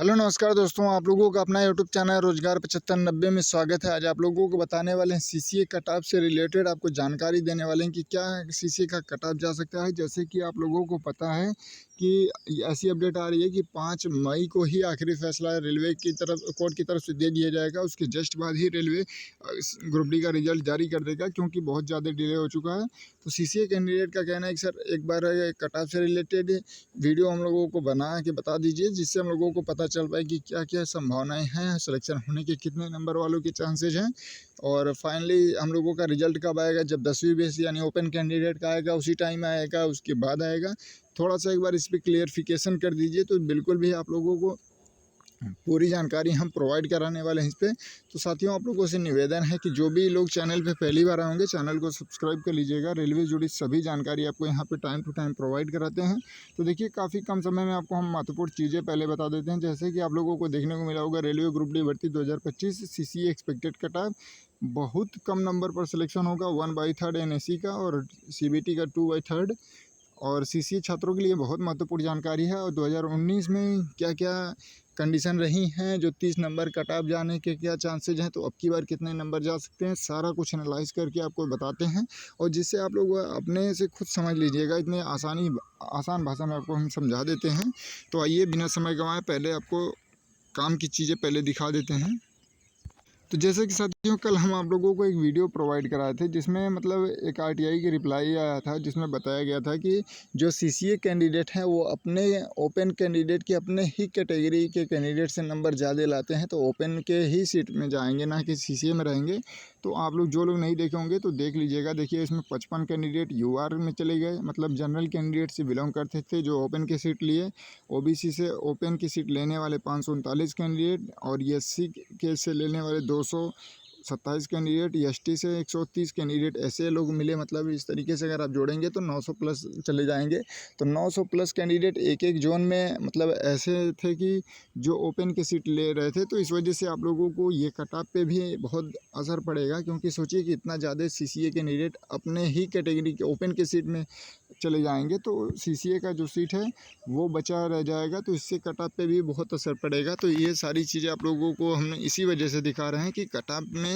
Hello नमस्कार दोस्तों, आप लोगों का अपना यूट्यूब चैनल रोजगार 7590 में स्वागत है। आज आप लोगों को बताने वाले हैं सीसीए कट ऑफ से रिलेटेड आपको जानकारी देने वाले हैं कि क्या सीसीए का कट ऑफ जा सकता है। जैसे कि आप लोगों को पता है कि ऐसी अपडेट आ रही है कि 5 मई को ही आखिरी फैसला रेलवे की तरफ कोर्ट की तरफ से दे दिया जाएगा। उसके जस्ट बाद ही रेलवे ग्रुप डी का रिजल्ट जारी कर देगा, क्योंकि बहुत ज़्यादा डिले हो चुका है। तो सीसीए कैंडिडेट का कहना है कि सर एक बार कट ऑफ से रिलेटेड वीडियो हम लोगों को बना के बता दीजिए, जिससे हम लोगों को पता चल पाए कि क्या क्या संभावनाएं हैं, सिलेक्शन होने के कितने नंबर वालों के चांसेज हैं, और फाइनली हम लोगों का रिजल्ट कब आएगा। जब 10वीं बेस यानी ओपन कैंडिडेट का आएगा उसी टाइम आएगा, उसके बाद आएगा। थोड़ा सा एक बार इस पर क्लियरिफिकेशन कर दीजिए, तो बिल्कुल भी आप लोगों को पूरी जानकारी हम प्रोवाइड कराने वाले हैं इस पर। तो साथियों, आप लोगों से निवेदन है कि जो भी लोग चैनल पे पहली बार आएंगे चैनल को सब्सक्राइब कर लीजिएगा। रेलवे जुड़ी सभी जानकारी आपको यहाँ पे टाइम टू टाइम प्रोवाइड कराते हैं। तो देखिए, काफ़ी कम समय में आपको हम महत्वपूर्ण चीज़ें पहले बता देते हैं। जैसे कि आप लोगों को देखने को मिला होगा, रेलवे ग्रुप डी भर्ती 2025 सीसीए एक्सपेक्टेड कट ऑफ बहुत कम नंबर पर सिलेक्शन होगा 1/3 एनएससी का और सीबीटी का 2/3। और सीसीए छात्रों के लिए बहुत महत्वपूर्ण जानकारी है। और 2019 में क्या क्या कंडीशन रही हैं, जो 30 नंबर कट ऑफ जाने के क्या चांसेज हैं, तो अब की बार कितने नंबर जा सकते हैं, सारा कुछ एनालाइज करके आपको बताते हैं। और जिससे आप लोग अपने से खुद समझ लीजिएगा, इतने आसान भाषा में आपको हम समझा देते हैं। तो आइए बिना समय गंवाए पहले आपको काम की चीज़ें पहले दिखा देते हैं। तो जैसे कि साथियों, कल हम आप लोगों को एक वीडियो प्रोवाइड कराए थे, जिसमें मतलब एक आरटीआई की रिप्लाई आया था, जिसमें बताया गया था कि जो सीसीए कैंडिडेट हैं वो अपने ओपन कैंडिडेट के अपने ही कैटेगरी के कैंडिडेट से नंबर ज़्यादा लाते हैं, तो ओपन के ही सीट में जाएंगे, ना कि सीसीए में रहेंगे। तो आप लोग जो लोग नहीं देखे होंगे तो देख लीजिएगा। देखिए, इसमें 55 कैंडिडेट यूआर में चले गए, मतलब जनरल कैंडिडेट से बिलोंग करते थे जो ओपन की सीट लिए। ओबीसी से ओपन की सीट लेने वाले 539 कैंडिडेट, और एससी के से लेने वाले 227 कैंडिडेट, एसटी से 130 कैंडिडेट, ऐसे लोग मिले। मतलब इस तरीके से अगर आप जोड़ेंगे तो 900 प्लस चले जाएंगे। तो 900 प्लस कैंडिडेट एक एक जोन में मतलब ऐसे थे कि जो ओपन की सीट ले रहे थे। तो इस वजह से आप लोगों को ये कट ऑफ पे भी बहुत असर पड़ेगा, क्योंकि सोचिए कि इतना ज़्यादा सीसीए कैंडिडेट अपने ही कैटेगरी के ओपन की सीट में चले जाएंगे, तो सीसीए का जो सीट है वो बचा रह जाएगा। तो इससे कट ऑफ पे भी बहुत असर पड़ेगा। तो ये सारी चीज़ें आप लोगों को हम इसी वजह से दिखा रहे हैं कि कट ऑफ में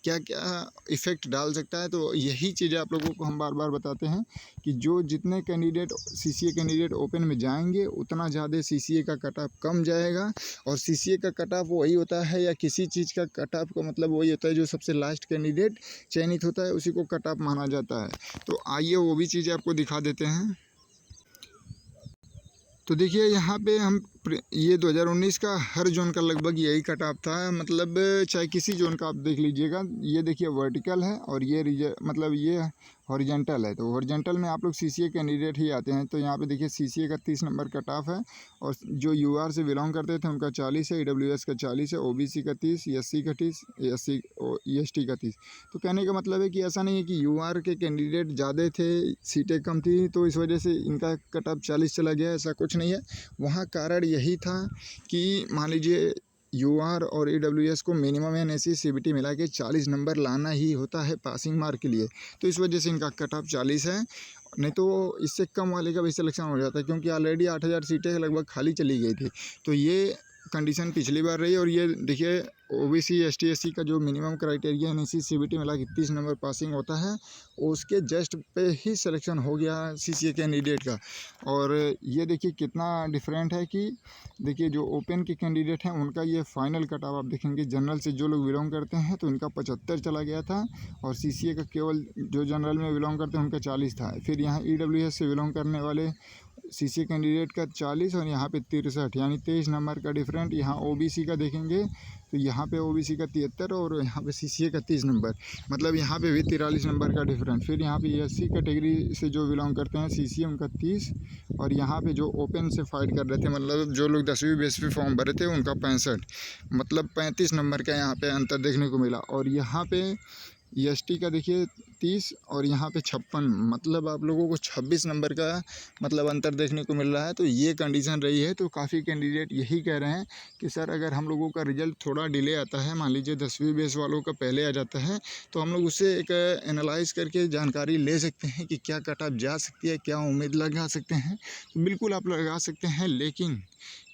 क्या क्या इफ़ेक्ट डाल सकता है। तो यही चीज़ें आप लोगों को हम बार बार बताते हैं कि जो जितने कैंडिडेट सीसीए कैंडिडेट ओपन में जाएंगे, उतना ज़्यादा सीसीए का कट ऑफ कम जाएगा। और सीसीए का कट ऑफ वही होता है, या किसी चीज़ का कट ऑफ का मतलब वही होता है जो सबसे लास्ट कैंडिडेट चयनित होता है, उसी को कट ऑफ माना जाता है। तो आइए वो भी चीज़ें आपको दिखा देते हैं। तो देखिए, यहाँ पे हम ये 2019 का हर जोन का लगभग यही कट ऑफ था। मतलब चाहे किसी जोन का आप देख लीजिएगा। ये देखिए वर्टिकल है और ये मतलब ये हॉरिजेंटल है। तो हॉरिजेंटल में आप लोग सीसीए कैंडिडेट ही आते हैं। तो यहाँ पे देखिए सीसीए का 30 नंबर कट ऑफ है, और जो यूआर से बिलोंग करते थे उनका 40 है, ईडब्ल्यूएस का 40 है, ओबीसी का 30, एससी का 30, एसटी का 30। तो कहने का मतलब है कि ऐसा नहीं है कि यूआर के कैंडिडेट ज़्यादा थे, सीटें कम थी, तो इस वजह से इनका कट ऑफ 40 चला गया, ऐसा कुछ नहीं है। वहाँ कारण यही था कि मान लीजिए यूआर और ईडब्ल्यूएस को मिनिमम एनएससी सीबीटी मिला के 40 नंबर लाना ही होता है पासिंग मार्क के लिए। तो इस वजह से इनका कट ऑफ 40 है। नहीं तो इससे कम वाले का भी सिलेक्शन हो जाता है, क्योंकि ऑलरेडी 8000 सीटें लगभग खाली चली गई थी। तो ये कंडीशन पिछली बार रही। और ये देखिए ओबीसी एसटी एससी का जो मिनिमम क्राइटेरिया एनएससी सीबीटी मिला के 30 नंबर पासिंग होता है, उसके जस्ट पे ही सिलेक्शन हो गया सीसीए कैंडिडेट का। और ये देखिए कितना डिफरेंट है कि देखिए जो ओपन के कैंडिडेट हैं उनका ये फाइनल कट ऑफ आप देखेंगे, जनरल से जो लोग बिलोंग करते हैं तो इनका 75 चला गया था, और सीसीए का केवल जो जनरल में बिलोंग करते हैं उनका 40 था। फिर यहाँ ईडब्ल्यूएस से बिलोंग करने वाले सीसीए कैंडिडेट का 40 और यहाँ पे 63, यानी 23 नंबर का डिफरेंट। यहाँ ओबीसी का देखेंगे तो यहाँ पे ओबीसी का 73 और यहाँ पे सीसीए का 30 नंबर, मतलब यहाँ पे भी 43 नंबर का डिफरेंट। फिर यहाँ पे एससी कैटेगरी से जो बिलोंग करते हैं सीसीए उनका 30, और यहाँ पे जो ओपन से फाइट कर रहे थे, मतलब जो लोग 10वीं बेस पे फॉर्म भरे थे उनका 65, मतलब 35 नंबर का यहाँ पे अंतर देखने को मिला। और यहाँ पे एसटी का देखिए 30 और यहाँ पे 56, मतलब आप लोगों को 26 नंबर का मतलब अंतर देखने को मिल रहा है। तो ये कंडीशन रही है। तो काफ़ी कैंडिडेट यही कह रहे हैं कि सर अगर हम लोगों का रिज़ल्ट थोड़ा डिले आता है, मान लीजिए 10वीं बेस वालों का पहले आ जाता है, तो हम लोग उससे एक एनालाइज़ करके जानकारी ले सकते हैं कि क्या कट ऑफ जा सकती है, क्या उम्मीद लगा सकते हैं। तो बिल्कुल आप लगा सकते हैं, लेकिन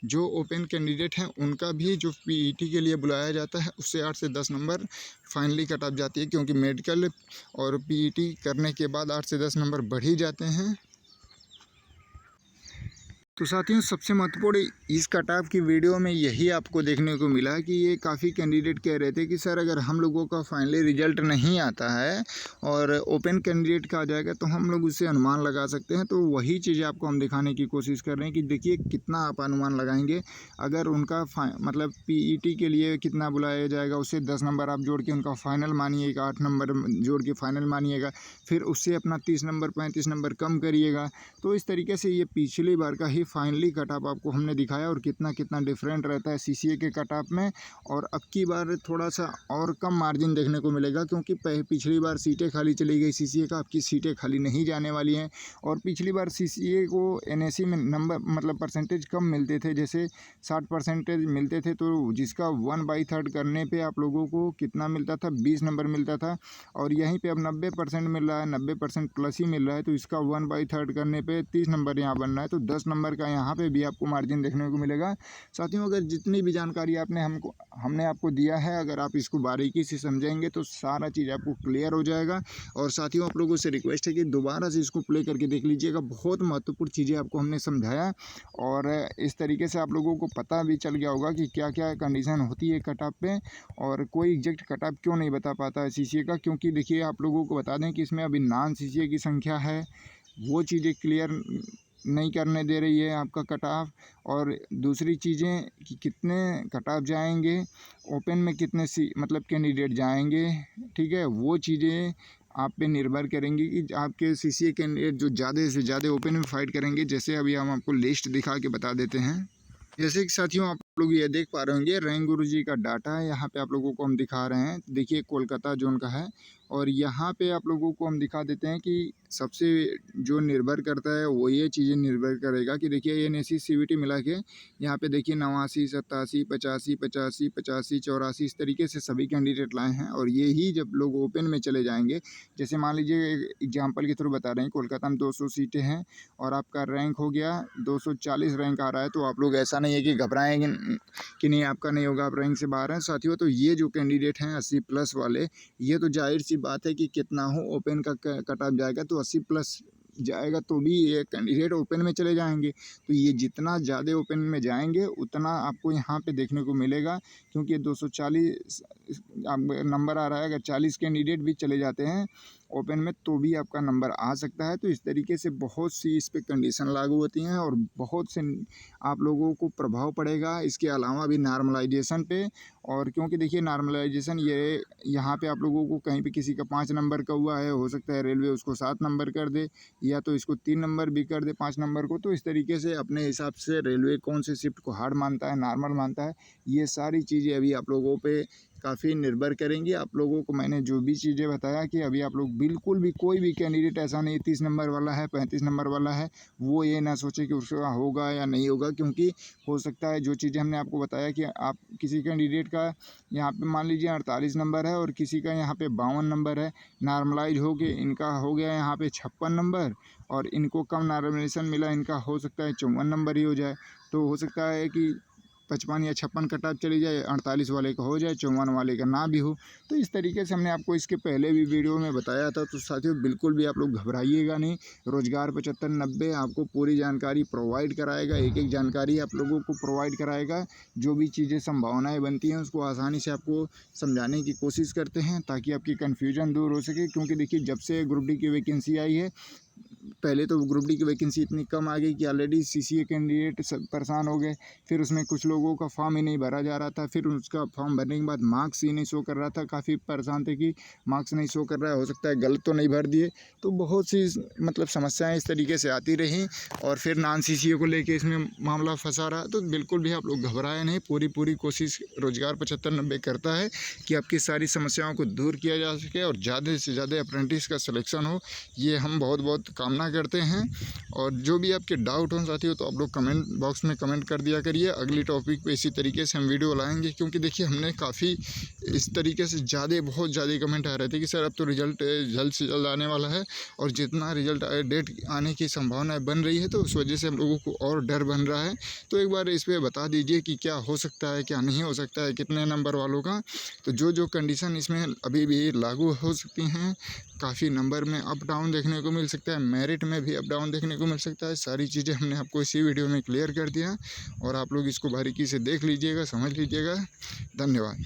जो ओपन कैंडिडेट हैं उनका भी जो पीईटी के लिए बुलाया जाता है उससे 8 से 10 नंबर फाइनली कट ऑफ जाती है, क्योंकि मेडिकल और पीईटी करने के बाद 8 से 10 नंबर बढ़ ही जाते हैं। तो साथियों, सबसे महत्वपूर्ण इस कट ऑफ की वीडियो में यही आपको देखने को मिला कि ये काफ़ी कैंडिडेट कह रहे थे कि सर अगर हम लोगों का फाइनली रिजल्ट नहीं आता है और ओपन कैंडिडेट का आ जाएगा तो हम लोग उससे अनुमान लगा सकते हैं। तो वही चीज़ आपको हम दिखाने की कोशिश कर रहे हैं कि देखिए कितना आप अनुमान लगाएंगे। अगर उनका मतलब पीईटी के लिए कितना बुलाया जाएगा, उससे 10 नंबर आप जोड़ के उनका फाइनल मानिएगा, 8 नंबर जोड़ के फाइनल मानिएगा, फिर उससे अपना 30 नंबर 35 नंबर कम करिएगा। तो इस तरीके से ये पिछली बार का ही फाइनली कट ऑफ आपको हमने दिखाया और कितना कितना डिफरेंट रहता है सीसीए के कट ऑफ में। और अब की बार थोड़ा सा और कम मार्जिन देखने को मिलेगा, क्योंकि पिछली बार सीटें खाली चली गई सीसीए का, अब की सीटें खाली नहीं जाने वाली हैं। और पिछली बार सीसीए को एनएससी में नंबर मतलब परसेंटेज कम मिलते थे, जैसे 60% मिलते थे, तो जिसका 1/3 करने पर आप लोगों को कितना मिलता था, 20 नंबर मिलता था। और यहीं पर अब 90% मिल रहा है, 90% प्लस ही मिल रहा है, तो इसका 1/3 करने पर 30 नंबर यहाँ बन रहा है। तो 10 नंबर का यहाँ पे भी आपको मार्जिन देखने को मिलेगा। साथियों, अगर जितनी भी जानकारी हमने आपको दिया है, अगर आप इसको बारीकी से समझेंगे तो सारा चीज़ आपको क्लियर हो जाएगा। और साथियों, आप लोगों से रिक्वेस्ट है कि दोबारा से इसको प्ले करके देख लीजिएगा। बहुत महत्वपूर्ण चीज़ें आपको हमने समझाया और इस तरीके से आप लोगों को पता भी चल गया होगा कि क्या क्या कंडीशन होती है कट ऑफ पे, और कोई एग्जैक्ट कट ऑफ क्यों नहीं बता पाता है सीसीए का। क्योंकि देखिए, आप लोगों को बता दें कि इसमें अभी नॉन सीसीए की संख्या है, वो चीज़ें क्लियर नहीं करने दे रही है आपका कट ऑफ। और दूसरी चीज़ें कि कितने कट ऑफ जाएंगे, ओपन में कितने मतलब कैंडिडेट जाएंगे, ठीक है, वो चीज़ें आप पे निर्भर करेंगी कि आपके सीसीए कैंडिडेट जो ज़्यादा से ज़्यादा ओपन में फाइट करेंगे। जैसे अभी हम आपको लिस्ट दिखा के बता देते हैं। जैसे कि साथियों, आप लोग ये देख पा रहे होंगे, रैंक गुरुजी का डाटा है, यहाँ पे आप लोगों को हम दिखा रहे हैं। देखिए कोलकाता जोन का है, और यहाँ पे आप लोगों को हम दिखा देते हैं कि सबसे जो निर्भर करता है वो ये चीज़ें निर्भर करेगा कि देखिए एनएससी सीवीटी मिला के यहाँ पे देखिए 89, 87, 85, 85, 85, 84 इस तरीके से सभी कैंडिडेट लाए हैं। और ये ही जब लोग ओपन में चले जाएंगे, जैसे मान लीजिए एग्जाम्पल के थ्रू बता रहे हैं, कोलकाता में 200 सीटें हैं और आपका रैंक हो गया 240 रैंक आ रहा है, तो आप लोग ऐसा नहीं है कि घबराएंगे कि नहीं आपका नहीं होगा, आप रैंक से बाहर हैं। साथियों, तो ये जो कैंडिडेट हैं 80+ वाले, ये तो जाहिर सी बात है कि कितना हो ओपन का कट ऑफ जाएगा तो 80+ जाएगा, तो भी ये कैंडिडेट ओपन में चले जाएंगे। तो ये जितना ज़्यादा ओपन में जाएंगे उतना आपको यहाँ पे देखने को मिलेगा, क्योंकि 240 नंबर आ रहा है। अगर 40 कैंडिडेट भी चले जाते हैं ओपन में तो भी आपका नंबर आ सकता है। तो इस तरीके से बहुत सी इस पर कंडीशन लागू होती हैं और बहुत से आप लोगों को प्रभाव पड़ेगा। इसके अलावा भी नॉर्मलाइजेशन पे, और क्योंकि देखिए नॉर्मलाइजेशन ये यहाँ पे आप लोगों को कहीं पे किसी का 5 नंबर का हुआ है, हो सकता है रेलवे उसको 7 नंबर कर दे, या तो इसको 3 नंबर भी कर दे 5 नंबर को। तो इस तरीके से अपने हिसाब से रेलवे कौन से शिफ्ट को हार्ड मानता है, नॉर्मल मानता है, ये सारी चीज़ें अभी आप लोगों पे काफ़ी निर्भर करेंगी। आप लोगों को मैंने जो भी चीज़ें बताया कि अभी आप लोग बिल्कुल भी कोई भी कैंडिडेट ऐसा नहीं 30 नंबर वाला है 35 नंबर वाला है वो ये ना सोचे कि उसका होगा या नहीं होगा, क्योंकि हो सकता है जो चीज़ें हमने आपको बताया कि आप किसी कैंडिडेट का यहाँ पे मान लीजिए 48 नंबर है और किसी का यहाँ पे 52 नंबर है, नॉर्मलाइज हो के इनका हो गया यहाँ पे 56 नंबर, और इनको कम नॉर्मलाइजेशन मिला, इनका हो सकता है 54 नंबर ही हो जाए। तो हो सकता है कि 55 या 56 कट ऑफ चली जाए, 48 वाले का हो जाए, 54 वाले का ना भी हो। तो इस तरीके से हमने आपको इसके पहले भी वीडियो में बताया था। तो साथियों, बिल्कुल भी आप लोग घबराइएगा नहीं, रोजगार 7590 आपको पूरी जानकारी प्रोवाइड कराएगा, एक एक जानकारी आप लोगों को प्रोवाइड कराएगा। जो भी चीज़ें संभावनाएँ बनती हैं उसको आसानी से आपको समझाने की कोशिश करते हैं ताकि आपकी कन्फ्यूजन दूर हो सके। क्योंकि देखिए, जब से ग्रुप डी की वैकेंसी आई है पहले तो ग्रुप डी की वैकेंसी इतनी कम आ गई कि ऑलरेडी सीसीए कैंडिडेट सब परेशान हो गए। फिर उसमें कुछ लोगों का फॉर्म ही नहीं भरा जा रहा था, फिर उसका फॉर्म भरने के बाद मार्क्स ही नहीं शो कर रहा था। काफ़ी परेशान थे कि मार्क्स नहीं शो कर रहा है, हो सकता है गलत तो नहीं भर दिए। तो बहुत सी मतलब समस्याएं इस तरीके से आती रहीं और फिर नॉन सीसीए को लेके इसमें मामला फंसा रहा। तो बिल्कुल भी आप लोग घबराए नहीं, पूरी कोशिश रोजगार 75-90 करता है कि आपकी सारी समस्याओं को दूर किया जा सके और ज़्यादा से ज़्यादा अप्रेंटिस का सिलेक्शन हो, ये हम बहुत कामना करते हैं। और जो भी आपके डाउट हो साथियों, तो आप लोग कमेंट बॉक्स में कमेंट कर दिया करिए। अगली टॉपिक पे इसी तरीके से हम वीडियो लाएंगे, क्योंकि देखिए हमने काफ़ी इस तरीके से बहुत ज़्यादा कमेंट आ रहे थे कि सर अब तो रिजल्ट जल्द से जल्द आने वाला है, और जितना रिजल्ट डेट आने की संभावनाएं बन रही है तो उस वजह से हम लोगों को और डर बन रहा है। तो एक बार इस पर बता दीजिए कि क्या हो सकता है, क्या नहीं हो सकता है, कितने नंबर वालों का। तो जो कंडीशन इसमें अभी भी लागू हो सकती हैं, काफ़ी नंबर में अप डाउन देखने को मिल सकता है, मेरिट में भी अप डाउन देखने को मिल सकता है। सारी चीज़ें हमने आपको इसी वीडियो में क्लियर कर दिया और आप लोग इसको बारीकी से देख लीजिएगा, समझ लीजिएगा। धन्यवाद।